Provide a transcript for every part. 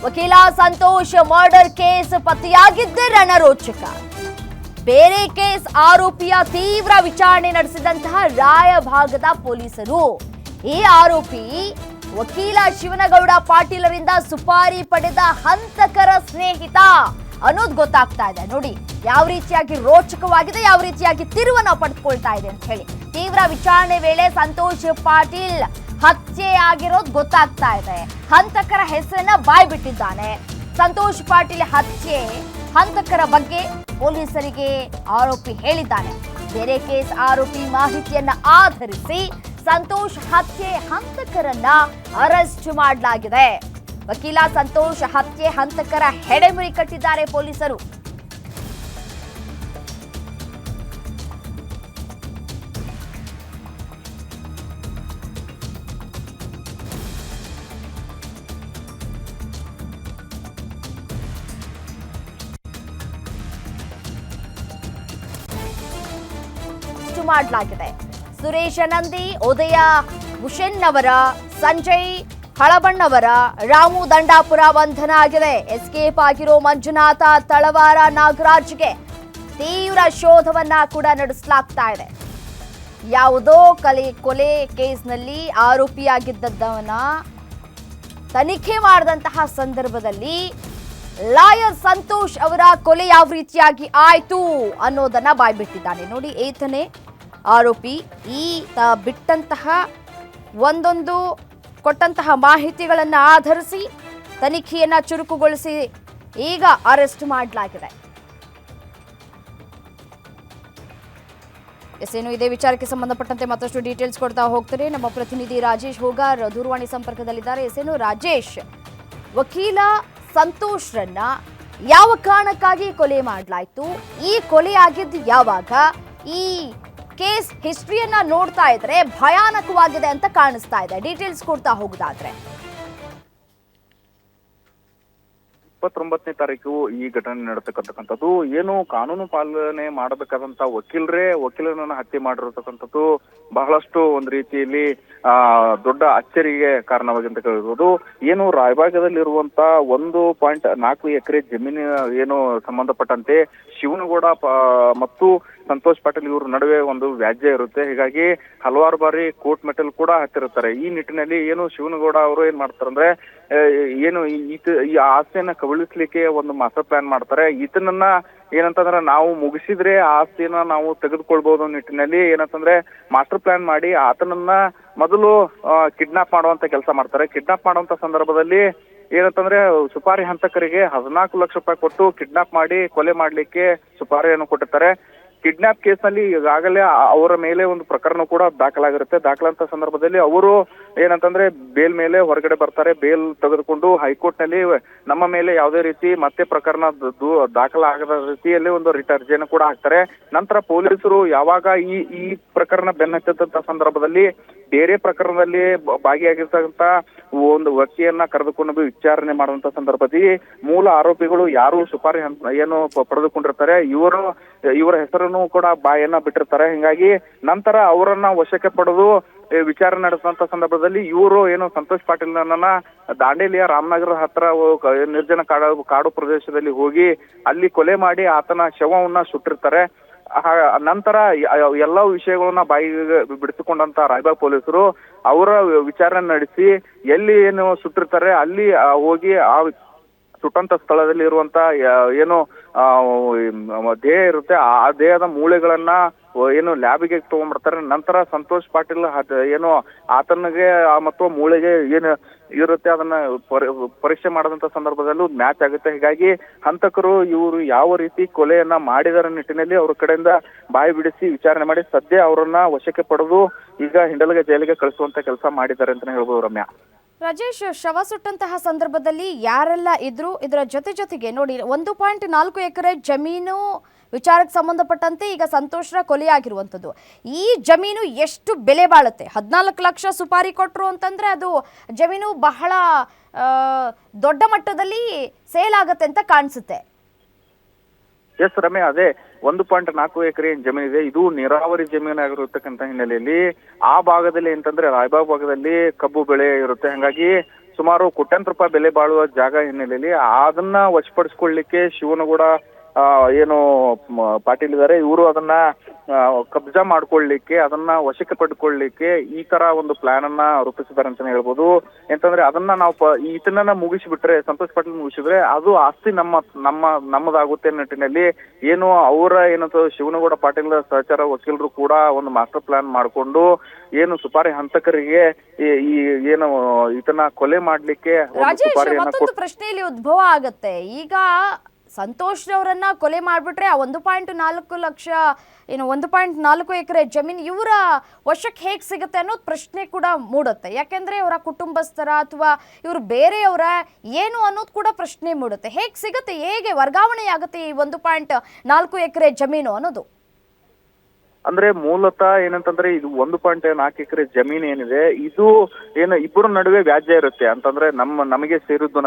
ವಕೀಲ Santosh murder case ಪತ್ತೆಯಾಗಿದ್ದೇ ರಣರೋಚಕ. ಬೇರೆ case ಆರೋಪಿಯ ತೀವ್ರ ವಿಚಾರಣೆ ನಡೆಸಿದಂತಹ ರಾಯಭಾಗದ ಪೊಲೀಸರು ಈ ಆರೋಪಿ ವಕೀಲ ಶಿವನಗೌಡ ಪಾಟೀಲರಿಂದ ಸುಪಾರಿ ಪಡೆದ ಹಂತಕರ ಸ್ನೇಹಿತ ಅನ್ನೋದು ಗೊತ್ತಾಗ್ತಾ ಇದೆ. ನೋಡಿ ಯಾವ ರೀತಿಯಾಗಿ ರೋಚಕವಾಗಿದೆ, ಯಾವ ರೀತಿಯಾಗಿ ತಿರುವನ್ನ ಪಡೆದುಕೊಳ್ತಾ ಇದೆ ಅಂತ ಹೇಳಿ. ತೀವ್ರ ವಿಚಾರಣೆ ವೇಳೆ ಸಂತೋಷ್ ಪಾಟೀಲ್ ಹತ್ಯೆ ಆಗಿರೋದು ಗೊತ್ತಾಗ್ತಾ ಇದೆ. ಹಂತಕರ ಹೆಸರನ್ನ ಬಾಯ್ಬಿಟ್ಟಿದ್ದಾನೆ. ಸಂತೋಷ್ ಪಾಟೀಲ್ ಹತ್ಯೆ ಹಂತಕರ ಬಗ್ಗೆ ಪೊಲೀಸರಿಗೆ ಆರೋಪಿ ಹೇಳಿದ್ದಾನೆ. ಬೇರೆ ಕೇಸ್ ಆರೋಪಿ ಮಾಹಿತಿಯನ್ನ ಆಧರಿಸಿ ಸಂತೋಷ್ ಹತ್ಯೆ ಹಂತಕರನ್ನ ಅರೆಸ್ಟ್ ಮಾಡಲಾಗಿದೆ. ವಕೀಲ ಸಂತೋಷ್ ಹತ್ಯೆ ಹಂತಕರ ಹೆಡೆಮುರಿ ಕಟ್ಟಿದ್ದಾರೆ ಪೊಲೀಸರು. ಮಾಡಲಾಗಿದೆ. ಸುರೇಶ ನಂದಿ, ಉದಯ ಮುಷೆನ್ನವರ, ಸಂಜಯ್ ಹಳಬಣ್ಣವರ, ರಾಮು ದಂಡಾಪುರ ಬಂಧನ ಆಗಿದೆ. ಎಸ್ಕೇಪ್ ಆಗಿರೋ ಮಂಜುನಾಥ ತಳವಾರ ನಾಗರಾಜ್ಗೆ ತೀವ್ರ ಶೋಧವನ್ನ ಕೂಡ ನಡೆಸಲಾಗ್ತಾ ಇದೆ. ಯಾವುದೋ ಕೊಲೆ ಕೇಸ್ನಲ್ಲಿ ಆರೋಪಿಯಾಗಿದ್ದವನ್ನ ತನಿಖೆ ಮಾಡಿದಂತಹ ಸಂದರ್ಭದಲ್ಲಿ ಲಾಯರ್ ಸಂತೋಷ್ ಅವರ ಕೊಲೆ ಯಾವ ರೀತಿಯಾಗಿ ಆಯ್ತು ಅನ್ನೋದನ್ನ ಬಾಯ್ಬಿಟ್ಟಿದ್ದಾನೆ. ನೋಡಿ, ಈತನೇ ಆರೋಪಿ. ಈತ ಬಿಟ್ಟಂತಹ ಒಂದೊಂದು ಕೊಟ್ಟಂತಹ ಮಾಹಿತಿಗಳನ್ನು ಆಧರಿಸಿ ತನಿಖೆಯನ್ನ ಚುರುಕುಗೊಳಿಸಿ ಈಗ ಅರೆಸ್ಟ್ ಮಾಡಲಾಗಿದೆ. ಏನು ಇದೇ ವಿಚಾರಕ್ಕೆ ಸಂಬಂಧಪಟ್ಟಂತೆ ಮತ್ತಷ್ಟು ಡೀಟೇಲ್ಸ್ ಕೊಡ್ತಾ ಹೋಗ್ತಾರೆ ನಮ್ಮ ಪ್ರತಿನಿಧಿ ರಾಜೇಶ್ ಹೋಗಾರ್ ದೂರವಾಣಿ ಸಂಪರ್ಕದಲ್ಲಿದ್ದಾರೆ. ಏನು ರಾಜೇಶ್, ವಕೀಲ ಸಂತೋಷ್ರನ್ನ ಯಾವ ಕಾರಣಕ್ಕಾಗಿ ಕೊಲೆ ಮಾಡಲಾಯಿತು? ಈ ಕೊಲೆ ಆಗಿದ್ದು ಯಾವಾಗ? ಈ ಕೇಸ್ ಹಿಸ್ಟ್ರಿಯನ್ನ ನೋಡ್ತಾ ಇದ್ರೆ ಭಯಾನಕವಾಗಿದೆ ಅಂತ ಕಾಣಿಸ್ತಾ ಇದೆ. ಡೀಟೇಲ್ಸ್ ಕೊಡ್ತಾ ಹೋಗುದಾದ್ರೆ 29ನೇ ತಾರೀಕು ಈ ಘಟನೆ ನಡೆತಕ್ಕಂಥದ್ದು. ಏನು ಕಾನೂನು ಪಾಲನೆ ಮಾಡಬೇಕಾದಂತ ವಕೀಲರನ್ನ ಹತ್ಯೆ ಮಾಡಿರತಕ್ಕಂಥದ್ದು ಬಹಳಷ್ಟು ಒಂದು ರೀತಿಯಲ್ಲಿ ದೊಡ್ಡ ಅಚ್ಚರಿಗೆ ಕಾರಣವಾಗಿ ಅಂತ ಹೇಳ್ಬೋದು. ಏನು ರಾಯಭಾಗದಲ್ಲಿರುವಂತ 1.4 ಎಕರೆ ಜಮೀನಿನ ಏನು ಸಂಬಂಧಪಟ್ಟಂತೆ ಶಿವನಗೌಡ ಮತ್ತು ಸಂತೋಷ್ ಪಾಟೀಲ್ ಇವ್ರ ನಡುವೆ ಒಂದು ವ್ಯಾಜ್ಯ ಇರುತ್ತೆ. ಹೀಗಾಗಿ ಹಲವಾರು ಬಾರಿ ಕೋರ್ಟ್ ಮೆಟಲ್ ಕೂಡ ಹತ್ತಿರುತ್ತಾರೆ. ಈ ನಿಟ್ಟಿನಲ್ಲಿ ಏನು ಶಿವನಗೌಡ ಅವರು ಏನ್ ಮಾಡ್ತಾರಂದ್ರೆ ಏನು ಈ ಆಸ್ತಿಯನ್ನ ಕಬಳಿಸ್ಲಿಕ್ಕೆ ಒಂದು ಮಾಸ್ಟರ್ ಪ್ಲಾನ್ ಮಾಡ್ತಾರೆ. ಈತನನ್ನ ಏನಂತಂದ್ರೆ ನಾವು ಮುಗಿಸಿದ್ರೆ ಆ ಆಸ್ತಿಯನ್ನ ನಾವು ತೆಗೆದುಕೊಳ್ಬಹುದು ನಿಟ್ಟಿನಲ್ಲಿ ಏನಂತಂದ್ರೆ ಮಾಸ್ಟರ್ ಪ್ಲಾನ್ ಮಾಡಿ ಆತನನ್ನ ಮೊದಲು ಕಿಡ್ನಾಪ್ ಮಾಡುವಂತ ಕೆಲಸ ಮಾಡ್ತಾರೆ. ಕಿಡ್ನಾಪ್ ಮಾಡುವಂತ ಸಂದರ್ಭದಲ್ಲಿ ಏನಂತಂದ್ರೆ ಸುಪಾರಿ ಹಂತಕರಿಗೆ 14 ಲಕ್ಷ ರೂಪಾಯಿ ಕೊಟ್ಟು ಕಿಡ್ನಾಪ್ ಮಾಡಿ ಕೊಲೆ ಮಾಡ್ಲಿಕ್ಕೆ ಸುಪಾರಿಯನ್ನು ಕೊಟ್ಟಿರ್ತಾರೆ. ಕಿಡ್ನಾಪ್ ಕೇಸ್ನಲ್ಲಿ ಈಗಾಗಲೇ ಅವರ ಮೇಲೆ ಒಂದು ಪ್ರಕರಣ ಕೂಡ ದಾಖಲಾಗಿರುತ್ತೆ. ದಾಖಲಾದಂತ ಸಂದರ್ಭದಲ್ಲಿ ಅವರು ಏನಂತಂದ್ರೆ ಬೇಲ್ ಮೇಲೆ ಹೊರಗಡೆ ಬರ್ತಾರೆ. ಬೇಲ್ ತೆಗೆದುಕೊಂಡು ಹೈಕೋರ್ಟ್ ನಲ್ಲಿ ನಮ್ಮ ಮೇಲೆ ಯಾವುದೇ ರೀತಿ ಮತ್ತೆ ಪ್ರಕರಣ ದಾಖಲಾಗದ ರೀತಿಯಲ್ಲಿ ಒಂದು ರಿಟ್ ಅರ್ಜಿಯನ್ನು ಕೂಡ ಹಾಕ್ತಾರೆ. ನಂತರ ಪೊಲೀಸರು ಯಾವಾಗ ಈ ಪ್ರಕರಣ ಬೆನ್ನತ್ತಿದ್ದಂತ ಸಂದರ್ಭದಲ್ಲಿ ಬೇರೆ ಪ್ರಕರಣದಲ್ಲಿ ಭಾಗಿಯಾಗಿರ್ತಕ್ಕಂತ ಒಂದು ವ್ಯಕ್ತಿಯನ್ನ ಕರೆದುಕೊಂಡು ವಿಚಾರಣೆ ಮಾಡುವಂತ ಸಂದರ್ಭದಲ್ಲಿ ಮೂಲ ಆರೋಪಿಗಳು ಯಾರು ಸುಪಾರಿ ಏನು ಪಡೆದುಕೊಂಡಿರ್ತಾರೆ ಇವರ ಹೆಸರನ್ನು ಕೂಡ ಬಾಯನ್ನ ಬಿಟ್ಟಿರ್ತಾರೆ. ಹಿಂಗಾಗಿ ನಂತರ ಅವರನ್ನ ವಶಕ್ಕೆ ಪಡೆದು ವಿಚಾರಣೆ ನಡೆಸಿದಂತ ಸಂದರ್ಭದಲ್ಲಿ ಇವರು ಏನು ಸಂತೋಷ್ ಪಾಟೀಲ್ನನ್ನ ದಾಂಡೇಲಿಯ ರಾಮನಗರ ಹತ್ರ ನಿರ್ಜನ ಕಾಡು ಪ್ರದೇಶದಲ್ಲಿ ಹೋಗಿ ಅಲ್ಲಿ ಕೊಲೆ ಮಾಡಿ ಆತನ ಶವವನ್ನ ಸುಟ್ಟಿರ್ತಾರೆ. ನಂತರ ಎಲ್ಲಾ ವಿಷಯಗಳನ್ನ ಬಾಯಿಗೆ ಬಿಡಿಸಿಕೊಂಡಂತ ರಾಯಬಾಗ್ ಪೊಲೀಸರು ಅವರ ವಿಚಾರಣೆ ನಡೆಸಿ ಎಲ್ಲಿ ಏನು ಸುಟ್ಟಿರ್ತಾರೆ ಅಲ್ಲಿ ಹೋಗಿ ಆ ಸುಟ್ಟಂತ ಸ್ಥಳದಲ್ಲಿ ಇರುವಂತ ಏನು ದೇಹ ಇರುತ್ತೆ ಆ ದೇಹದ ಮೂಳೆಗಳನ್ನ ಏನು ಲ್ಯಾಬಿಗೆ ತಗೊಂಡ್ಬರ್ತಾರೆ. ನಂತರ ಸಂತೋಷ್ ಪಾಟೀಲ್ ಏನು ಆತನಿಗೆ ಮತ್ತು ಮೂಳೆಗೆ ಏನು ಇರುತ್ತೆ ಅದನ್ನ ಪರೀಕ್ಷೆ ಮಾಡದಂತ ಸಂದರ್ಭದಲ್ಲೂ ಮ್ಯಾಚ್ ಆಗುತ್ತೆ. ಹೀಗಾಗಿ ಹಂತಕರು ಇವರು ಯಾವ ರೀತಿ ಕೊಲೆಯನ್ನ ಮಾಡಿದರ ನಿಟ್ಟಿನಲ್ಲಿ ಅವ್ರ ಕಡೆಯಿಂದ ಬಾಯಿ ಬಿಡಿಸಿ ವಿಚಾರಣೆ ಮಾಡಿ ಸದ್ಯ ಅವರನ್ನ ವಶಕ್ಕೆ ಪಡೆದು ಈಗ ಹಿಂಡಲಗೆ ಜೈಲಿಗೆ ಕಳಿಸುವಂತ ಕೆಲಸ ಮಾಡಿದ್ದಾರೆ ಅಂತಾನೆ ಹೇಳ್ಬೋದು. ರಮ್ಯಾ, ರಾಜೇಶ್, ಶವ ಸುಟ್ಟಂತಹ ಸಂದರ್ಭದಲ್ಲಿ ಯಾರೆಲ್ಲ ಇದ್ರು? ಇದರ ಜೊತೆಗೆ ನೋಡಿ 1.4 ಎಕರೆ ಜಮೀನು ವಿಚಾರಕ್ಕೆ ಸಂಬಂಧಪಟ್ಟಂತೆ ಈಗ ಸಂತೋಷ್ರ ಕೊಲೆಯಾಗಿರುವಂಥದ್ದು. ಈ ಜಮೀನು ಎಷ್ಟು ಬೆಲೆ ಬಾಳುತ್ತೆ? 14 ಲಕ್ಷ ಸುಪಾರಿ ಕೊಟ್ಟರು ಅಂತಂದ್ರೆ ಅದು ಜಮೀನು ಬಹಳ ದೊಡ್ಡ ಮಟ್ಟದಲ್ಲಿ ಸೇಲ್ ಆಗತ್ತೆ ಅಂತ ಕಾಣಿಸುತ್ತೆ. ಎಸ್ ರಮ್ಯಾ, ಅದೇ 1.4 ಎಕರೆ ಜಮೀನಿದೆ. ಇದು ನೀರಾವರಿ ಜಮೀನಾಗಿರತಕ್ಕಂತ ಹಿನ್ನೆಲೆಯಲ್ಲಿ ಆ ಭಾಗದಲ್ಲಿ ಅಂತಂದ್ರೆ ರಾಯಬಾಗ್ ಭಾಗದಲ್ಲಿ ಕಬ್ಬು ಬೆಳೆ ಇರುತ್ತೆ. ಹಾಗಾಗಿ ಸುಮಾರು ಕೋಟ್ಯಾಂತರ ರೂಪಾಯಿ ಬೆಲೆ ಬಾಳುವ ಜಾಗ ಹಿನ್ನೆಲೆಯಲ್ಲಿ ಅದನ್ನ ವಶಪಡಿಸ್ಕೊಳ್ಳಿಕ್ಕೆ ಶಿವನಗೌಡ ಏನು ಪಾಟೀಲ್ ಇದ್ದಾರೆ, ಇವರು ಅದನ್ನ ಕಬ್ಜಾ ಮಾಡ್ಕೊಳ್ಳಿಕ್ಕೆ, ಅದನ್ನ ವಶಕ್ಕೆ ಪಡ್ಕೊಳ್ಳಿಕ್ಕೆ ಈ ತರ ಒಂದು ಪ್ಲಾನ್ ಅನ್ನ ರೂಪಿಸಿದ್ದಾರೆ ಅಂತಾನೆ ಹೇಳ್ಬೋದು. ಎಂತಂದ್ರೆ ಅದನ್ನ ನಾವು ಇದನ್ನ ಮುಗಿಸಿಬಿಟ್ರೆ, ಸಂತೋಷ್ ಪಾಟೀಲ್ ಮುಗಿಸಿದ್ರೆ ಅದು ಆಸ್ತಿ ನಮ್ಮದಾಗುತ್ತೆ ನಿಟ್ಟಿನಲ್ಲಿ ಏನು ಅವರ ಏನಂತ ಶಿವನಗೌಡ ಪಾಟೀಲ್ ಸಹಚಾರ ವಕೀಲರು ಕೂಡ ಒಂದು ಮಾಸ್ಟರ್ ಪ್ಲಾನ್ ಮಾಡ್ಕೊಂಡು ಏನು ಸುಪಾರಿ ಹಂತಕರಿಗೆ ಈ ಏನು ಇದನ್ನ ಕೊಲೆ ಮಾಡ್ಲಿಕ್ಕೆ ರಾಜೇಶ್, ಮತ್ತೊಂದು ಪ್ರಶ್ನೆ ಇಲ್ಲಿ ಉದ್ಭವ ಆಗತ್ತೆ. ಈಗ ಸಂತೋಷ್ ರವರನ್ನ ಕೊಲೆ ಮಾಡ್ಬಿಟ್ರೆ ಆ 1.4 ಲಕ್ಷ ಏನು 1.4 ಎಕರೆ ಜಮೀನು ಇವರ ವಶಕ್ಕೆ ಹೇಗೆ ಸಿಗುತ್ತೆ ಅನ್ನೋದು ಪ್ರಶ್ನೆ ಕೂಡ ಮೂಡುತ್ತೆ. ಯಾಕೆಂದ್ರೆ ಇವರ ಕುಟುಂಬಸ್ಥರ ಅಥವಾ ಇವರು ಬೇರೆಯವರ ಏನು ಅನ್ನೋದು ಕೂಡ ಪ್ರಶ್ನೆ ಮೂಡುತ್ತೆ. ಹೇಗೆ ಸಿಗುತ್ತೆ, ಹೇಗೆ ವರ್ಗಾವಣೆ ಆಗುತ್ತೆ ಈ 1.4 ಎಕರೆ ಜಮೀನು ಅನ್ನೋದು? ಅಂದ್ರೆ ಮೂಲತಃ ಏನಂತಂದ್ರೆ ಇದು 1.4 ಎಕರೆ ಜಮೀನ್ ಏನಿದೆ, ಇದು ಏನು ಇಬ್ಬರ ನಡುವೆ ವ್ಯಾಜ್ಯ ಇರುತ್ತೆ. ಅಂತಂದ್ರೆ ನಮಗೆ ಸೇರಿದ್ದು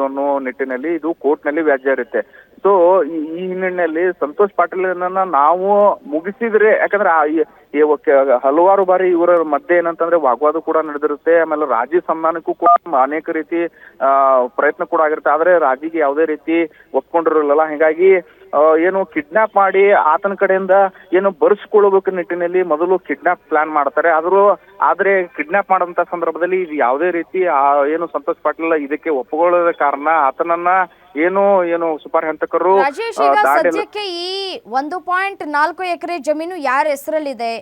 ಅನ್ನೋ ನಿಟ್ಟಿನಲ್ಲಿ ಇದು ಕೋರ್ಟ್ ನಲ್ಲಿ ವ್ಯಾಜ್ಯ ಇರುತ್ತೆ. ಸೊ ಈ ಹಿನ್ನೆಲೆಯಲ್ಲಿ ಸಂತೋಷ್ ಪಾಟೀಲ್ನ ನಾವು ಮುಗಿಸಿದ್ರೆ, ಯಾಕಂದ್ರೆ ಹಲವಾರು ಬಾರಿ ಇವರ ಮಧ್ಯೆ ಏನಂತಂದ್ರೆ ವಾಗ್ವಾದ ಕೂಡ ನಡೆದಿರುತ್ತೆ. ಆಮೇಲೆ ರಾಜಿ ಸಂಧಾನಕ್ಕೂ ಕೂಡ ಅನೇಕ ರೀತಿ ಪ್ರಯತ್ನ ಕೂಡ ಆಗಿರುತ್ತೆ. ಆದ್ರೆ ರಾಜಿಗೆ ಯಾವುದೇ ರೀತಿ ಒಪ್ಕೊಂಡಿರಲಿಲ್ಲ. ಹೀಗಾಗಿ ಏನು ಕಿಡ್ನಾಪ್ ಮಾಡಿ ಆತನ ಕಡೆಯಿಂದ ಏನು ಬರ್ಸ್ಕೊಳ್ಬೇಕು ನಿಟ್ಟಿನಲ್ಲಿ ಮೊದಲು ಕಿಡ್ನಾಪ್ ಪ್ಲಾನ್ ಮಾಡ್ತಾರೆ. ಆದ್ರೆ ಕಿಡ್ನಾಪ್ ಮಾಡಂತ ಸಂದರ್ಭದಲ್ಲಿ ಇದು ಯಾವುದೇ ರೀತಿ ಏನು ಸಂತೋಷ್ ಪಾಟೀಲ್ ಇದಕ್ಕೆ ಒಪ್ಪಿಕೊಳ್ಳದ ಕಾರಣ ಆತನನ್ನ ಏನು ಸುಪಾರಿ ಹಂತಕರು ರಾಜೇಶ್, ಈಗ ಸದ್ಯಕ್ಕೆ ಈ 1.4 ಎಕರೆ ಜಮೀನು ಯಾರ ಹೆಸರಲ್ಲಿದೆ?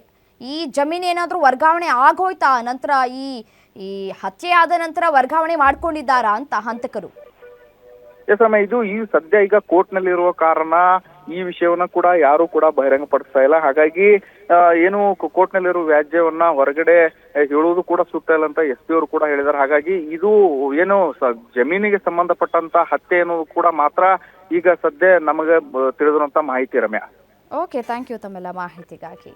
ಈ ಜಮೀನು ಏನಾದ್ರೂ ವರ್ಗಾವಣೆ ಆಗೋಯ್ತಾ? ನಂತರ ಈ ಹತ್ಯೆ ಆದ ನಂತರ ವರ್ಗಾವಣೆ ಮಾಡ್ಕೊಂಡಿದ್ದಾರಾ ಅಂತ ಹಂತಕರು? ಇದು ಈ ಸದ್ಯ ಈಗ ಕೋರ್ಟ್ ನಲ್ಲಿ ಇರುವ ಕಾರಣ ಈ ವಿಷಯವನ್ನ ಕೂಡ ಯಾರು ಕೂಡ ಬಹಿರಂಗ ಪಡಿಸ್ತಾ ಇಲ್ಲ. ಹಾಗಾಗಿ ಏನು ಕೋರ್ಟ್ ನಲ್ಲಿರುವ ವ್ಯಾಜ್ಯವನ್ನ ಹೊರಗಡೆ ಹೇಳುವುದು ಕೂಡ ಸೂಕ್ತ ಇಲ್ಲ ಅಂತ SP ಅವರು ಕೂಡ ಹೇಳಿದ್ದಾರೆ. ಹಾಗಾಗಿ ಇದು ಏನು ಜಮೀನಿಗೆ ಸಂಬಂಧಪಟ್ಟಂತ ಹತ್ಯೆ ಅನ್ನೋದು ಕೂಡ ಮಾತ್ರ ಈಗ ಸದ್ಯ ನಮಗೆ ತಿಳಿದಿರುವಂತ ಮಾಹಿತಿ. ರಮ್ಯಾ, ಓಕೆ, ಥ್ಯಾಂಕ್ ಯು ತಮ್ಮೆಲ್ಲ ಮಾಹಿತಿಗಾಗಿ.